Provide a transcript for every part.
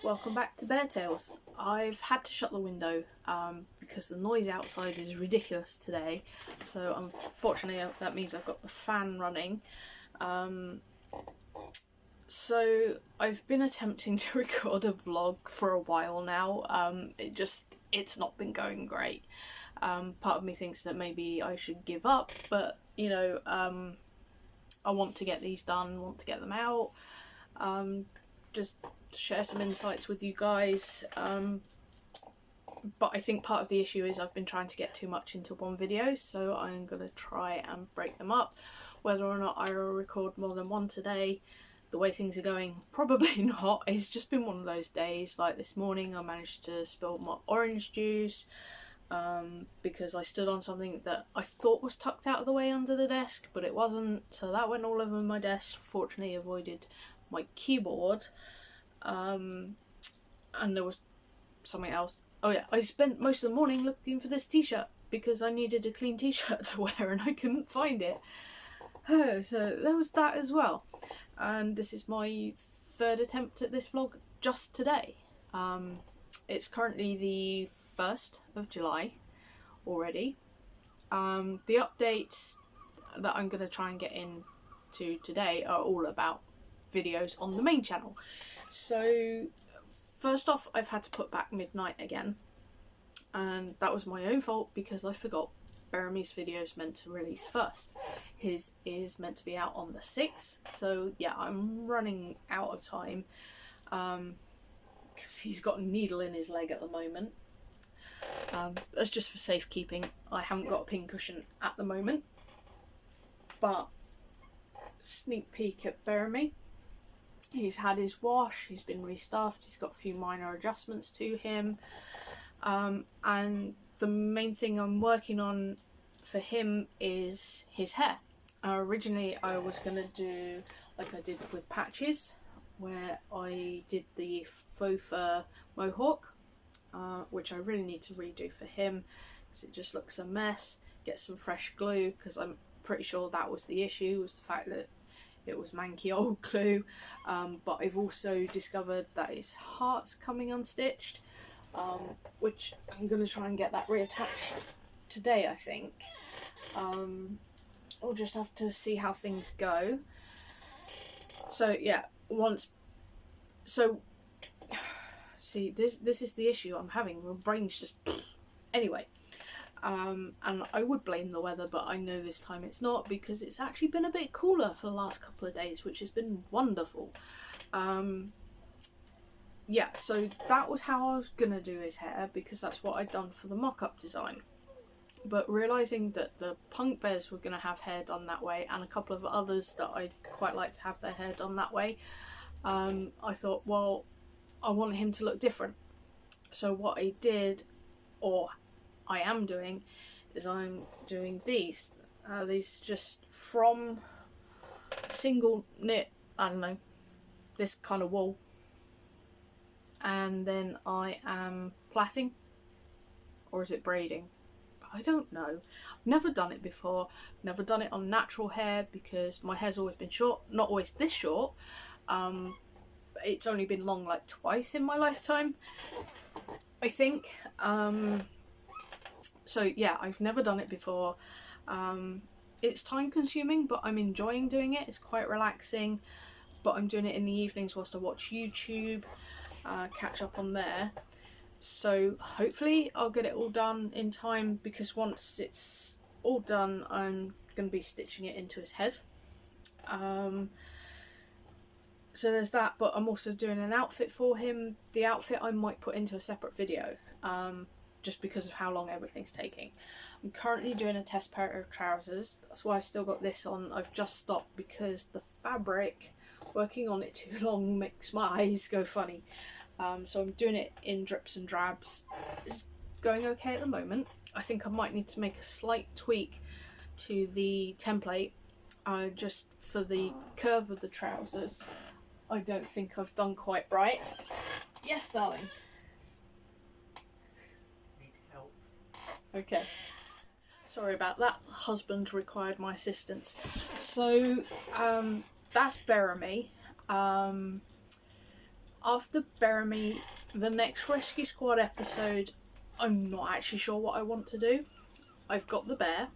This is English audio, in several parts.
Welcome back to Bear Tales. I've had to shut the window because the noise outside is ridiculous today. So unfortunately that means I've got the fan running. So I've been attempting to record a vlog for a while now. It's not been going great. Part of me thinks that maybe I should give up, but I want to get these done, want to get them out. Just share some insights with you guys. But I think part of the issue is I've been trying to get too much into one video, so I'm going to try and break them up. Whether or not I will record more than one today, the way things are going, probably not. It's just been one of those days. Like this morning I managed to spill my orange juice because I stood on something that I thought was tucked out of the way under the desk, but it wasn't, so that went all over my desk. Fortunately avoided my keyboard. And there was something else. Oh yeah, I spent most of the morning looking for this t-shirt because I needed a clean t-shirt to wear and I couldn't find it. So there was that as well. And this is my third attempt at this vlog just today. It's currently the 1st of July already. The updates that I'm going to try and get into today are all about videos on the main channel. So first off, I've had to put back Midnight again, and that was my own fault because I forgot Beramy's video is meant to release first. His is meant to be out on the 6th, so yeah, I'm running out of time because he's got a needle in his leg at the moment. That's just for safekeeping. I haven't got a pincushion at the moment, but sneak peek at Beramy. He's had his wash, he's been restuffed, he's got a few minor adjustments to him, and the main thing I'm working on for him is his hair. Originally I was going to do like I did with Patches, where I did the faux fur mohawk, which I really need to redo for him because it just looks a mess. Get some fresh glue, because I'm pretty sure that was the issue, was the fact that it was manky old glue. But I've also discovered that his heart's coming unstitched, which I'm going to try and get that reattached today, I think. We'll just have to see how things go. So yeah, see, this is the issue I'm having. My brain's just anyway. And I would blame the weather, but I know this time it's not, because it's actually been a bit cooler for the last couple of days, which has been wonderful. Yeah, so that was how I was gonna do his hair, because that's what I'd done for the mock-up design. But realising that the punk bears were gonna have hair done that way, and a couple of others that I'd quite like to have their hair done that way, I thought, well, I want him to look different. So what I did, or I am doing, is I'm doing these just from single knit, I don't know, this kind of wool, and then I am plaiting, or is it braiding? I don't know. I've never done it before. Never done it on natural hair because my hair's always been short, not always this short. It's only been long like twice in my lifetime, I think. So yeah, I've never done it before. It's time consuming, but I'm enjoying doing it. It's quite relaxing, but I'm doing it in the evenings whilst I watch YouTube, catch up on there. So hopefully I'll get it all done in time, because once it's all done I'm going to be stitching it into his head. So there's that, but I'm also doing an outfit for him. The outfit I might put into a separate video, just because of how long everything's taking. I'm currently doing a test pair of trousers. That's why I've still got this on. I've just stopped because the fabric, working on it too long, makes my eyes go funny. So I'm doing it in drips and drabs. It's going okay at the moment. I think I might need to make a slight tweak to the template, just for the curve of the trousers. I don't think I've done quite right. Yes, darling. Need help. Okay. Sorry about that. Husband required my assistance. So, that's Beramy. after Bury Me, the next Rescue Squad episode, I'm not actually sure what I want to do. I've got the bear.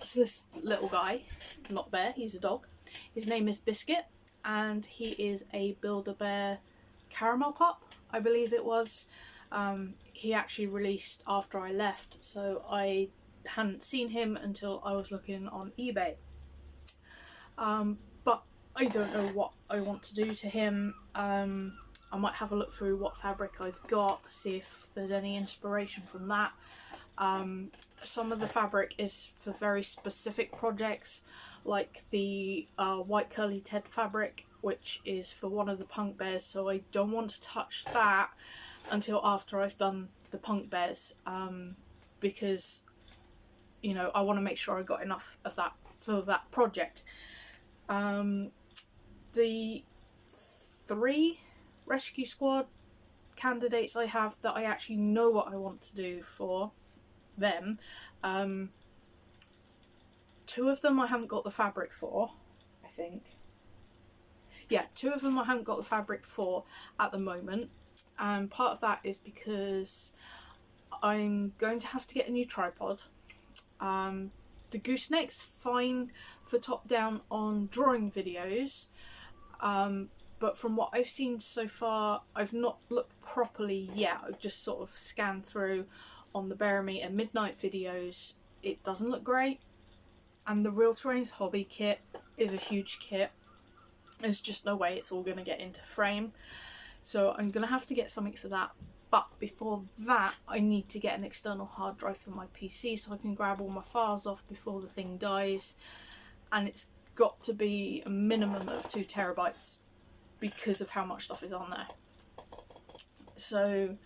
It's this little guy, not bear, he's a dog. His name is Biscuit, and he is a Build-A-Bear caramel pup, I believe it was. He actually released after I left, so I hadn't seen him until I was looking on eBay. But I don't know what I want to do to him. I might have a look through what fabric I've got, see if there's any inspiration from that. Some of the fabric is for very specific projects, like the white curly Ted fabric, which is for one of the punk bears, so I don't want to touch that until after I've done the punk bears, because, you know, I want to make sure I got enough of that for that project. The 3 Rescue Squad candidates I have that I actually know what I want to do for them, 2 of them I haven't got the fabric for, I think. Yeah, 2 of them I haven't got the fabric for at the moment, and part of that is because I'm going to have to get a new tripod. The gooseneck's fine for top down on drawing videos, but from what I've seen so far, I've not looked properly yet. I've just sort of scanned through on the Bury Me and Midnight videos. It doesn't look great, and the Real Terrains hobby kit is a huge kit. There's just no way it's all going to get into frame, so I'm going to have to get something for that. But before that, I need to get an external hard drive for my PC so I can grab all my files off before the thing dies, and it's got to be a minimum of 2 terabytes because of how much stuff is on there. So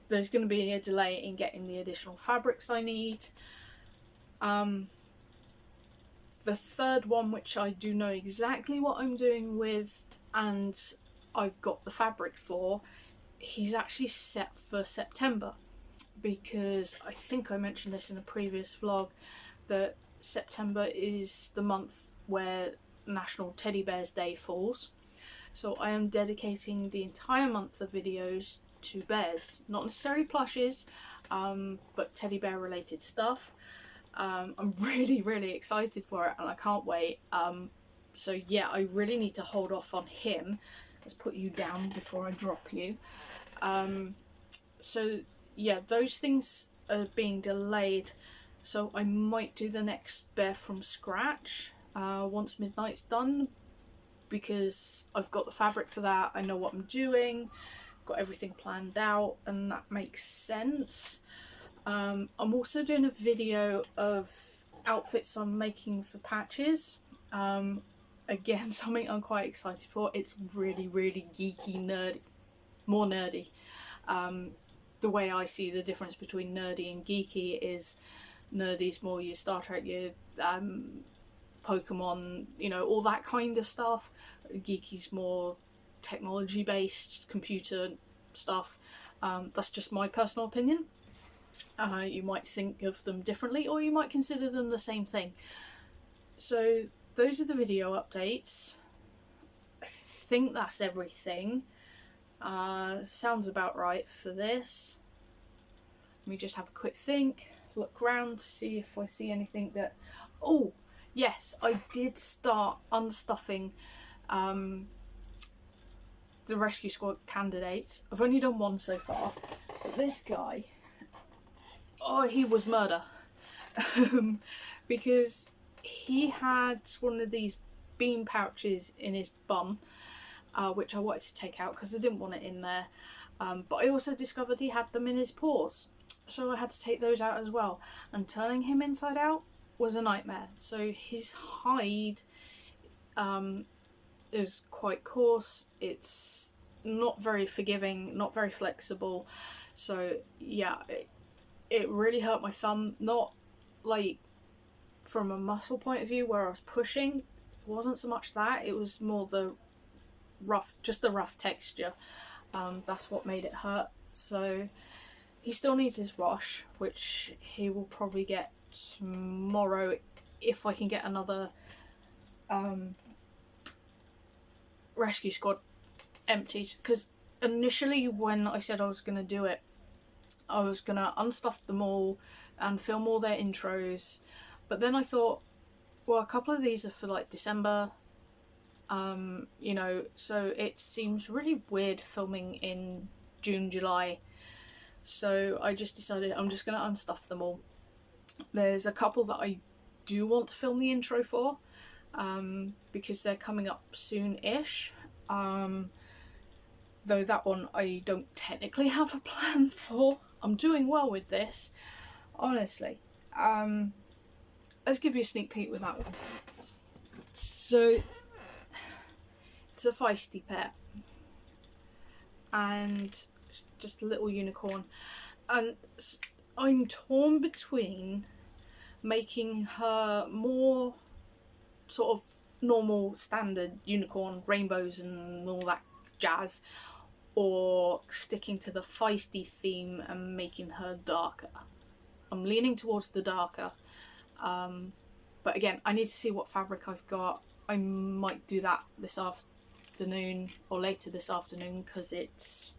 there's going to be a delay in getting the additional fabrics I need. The 3rd one, which I do know exactly what I'm doing with and I've got the fabric for, he's actually set for September, because I think I mentioned this in a previous vlog that September is the month where National Teddy Bears Day falls. So I am dedicating the entire month of videos to bears, not necessarily plushes, but teddy bear related stuff. I'm really excited for it and I can't wait. So yeah, I really need to hold off on him. Let's put you down before I drop you. So yeah, those things are being delayed, so I might do the next bear from scratch once Midnight's done, because I've got the fabric for that, I know what I'm doing, got everything planned out, and that makes sense. I'm also doing a video of outfits I'm making for patches. Again, something I'm quite excited for. It's really geeky, nerdy, more nerdy. The way I see the difference between nerdy and geeky is nerdy's more your Star Trek, your Pokemon, you know, all that kind of stuff. Geeky's more technology based, computer stuff. That's just my personal opinion. You might think of them differently, or you might consider them the same thing. So those are the video updates. I think that's everything. Sounds about right for this. Let me just have a quick think, look around, see if I see anything that... Oh, yes, I did start unstuffing the Rescue Squad candidates. I've only done one so far, but this guy, oh, he was murder. Because he had one of these bean pouches in his bum, which I wanted to take out because I didn't want it in there. But I also discovered he had them in his paws, so I had to take those out as well. And turning him inside out was a nightmare. So his hide is quite coarse. It's not very forgiving, not very flexible. So yeah, it really hurt my thumb. Not like from a muscle point of view where I was pushing. It wasn't so much that. It was more the rough, just the rough texture. That's what made it hurt. So he still needs his wash, which he will probably get tomorrow if I can get another Rescue Squad emptied, because initially when I said I was going to do it, I was going to unstuff them all and film all their intros, but then I thought, well, a couple of these are for like December, you know, so it seems really weird filming in June, July, so I just decided I'm just going to unstuff them all. There's a couple that I do want to film the intro for, because they're coming up soon-ish, though that one I don't technically have a plan for. I'm doing well with this, honestly. Let's give you a sneak peek with that one. So, it's a feisty pet, and just a little unicorn, and I'm torn between making her more sort of normal standard unicorn, rainbows and all that jazz, or sticking to the feisty theme and making her darker. I'm leaning towards the darker, but again, I need to see what fabric I've got. I might do that this afternoon or later this afternoon, because it's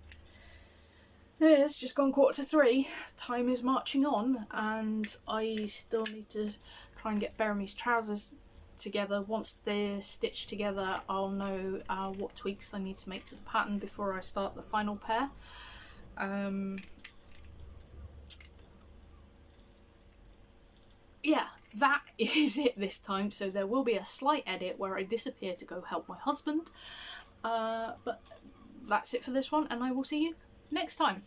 just gone 2:45. Time is marching on, and I still need to try and get Beramy's trousers together. Once they're stitched together, I'll know what tweaks I need to make to the pattern before I start the final pair. Yeah, that is it this time. So there will be a slight edit where I disappear to go help my husband. But that's it for this one, and I will see you next time.